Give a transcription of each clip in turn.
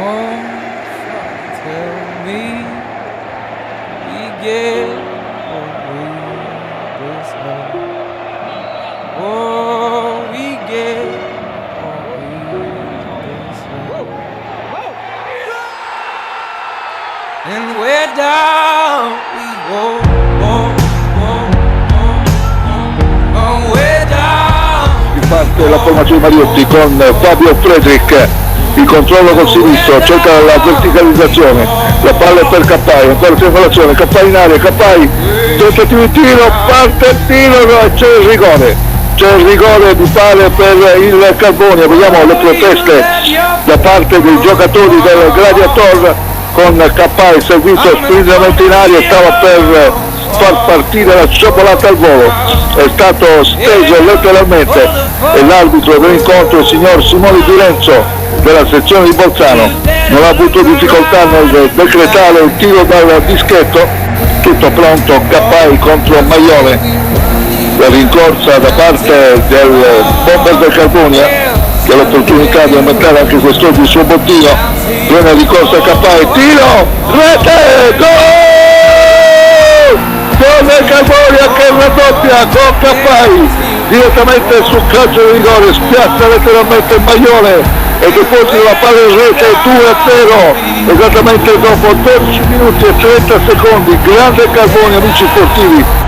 won't tell me we get away this love. Oh, we get away this love. And we're down, we go, we're down. Parte la formazione Mariotti con Fabio Frederick, il controllo col sinistro, cerca la verticalizzazione, la palla è per Cappai, ancora triangolazione, Cappai in aria, Cappai, tentativo di tiro, parte il tiro, no, c'è il rigore di pare per il Carbonia. Vediamo le proteste da parte dei giocatori del Gladiator con Cappai servito splendidamente in aria, stava per far partire la cioccolata al volo, è stato steso letteralmente e l'arbitro dell'incontro, il signor Simone Di Renzo della sezione di Bolzano, non ha avuto difficoltà nel decretare il tiro dal dischetto. Tutto pronto, Cappai contro Maione, la rincorsa da parte del bomber del Carbonia che ha l'opportunità di aumentare anche quest'oggi il suo bottino, buona ricorsa Cappai, tiro, rete, gol! Gol del Carbonia che raddoppia con Cappai direttamente sul calcio di rigore, spiazza letteralmente il Maione e deposita la palla in rete 2-0 esattamente dopo 12 minuti e 30 secondi. Grande Carbonia, amici sportivi.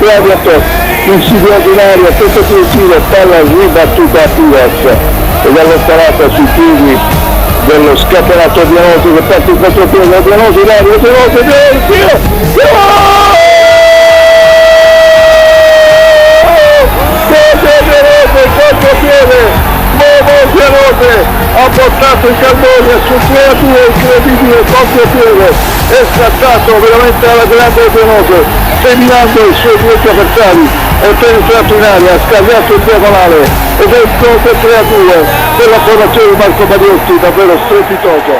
Gladiator, insidioso in aria, tentativo di tiro, palla ribattuta a Pires ed allontanata sui piedi dello scatenato Dianosi che parte in contropiede, Dianosi in aria, Dianosi, tiro, contropiede, Dianosi ha portato il Carbonia su 3-2, incredibile contropiede, è scattato veramente alla grande Dianosi, seminando i suoi diretti avversari, è penetrato in aria, ha scagliato il diagonale ed è il gol del 3-2 della formazione di Marco Mariotti, davvero strepitoso.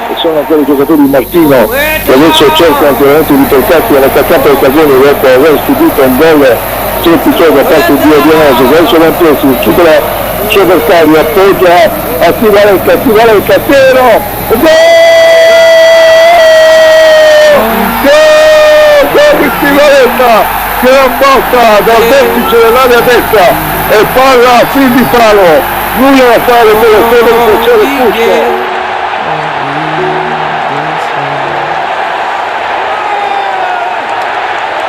E sono ancora i giocatori di Martino che adesso cercano chiaramente di portarsi all'attaccante del Carbonia dopo aver subito un gol strepitoso da parte di Dianosi, che adesso va in presi, supera il suo avversario, appoggia a Tivaletta, Piero, Stivaletta che la botta dal vertice dell'area destra e palla a fin di palo, lui a fare per il piacere giusto.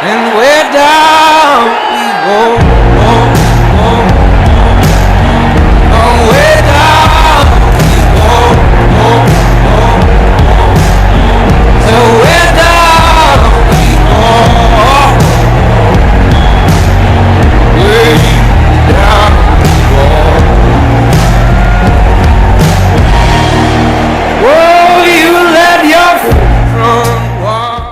And we're down, we go.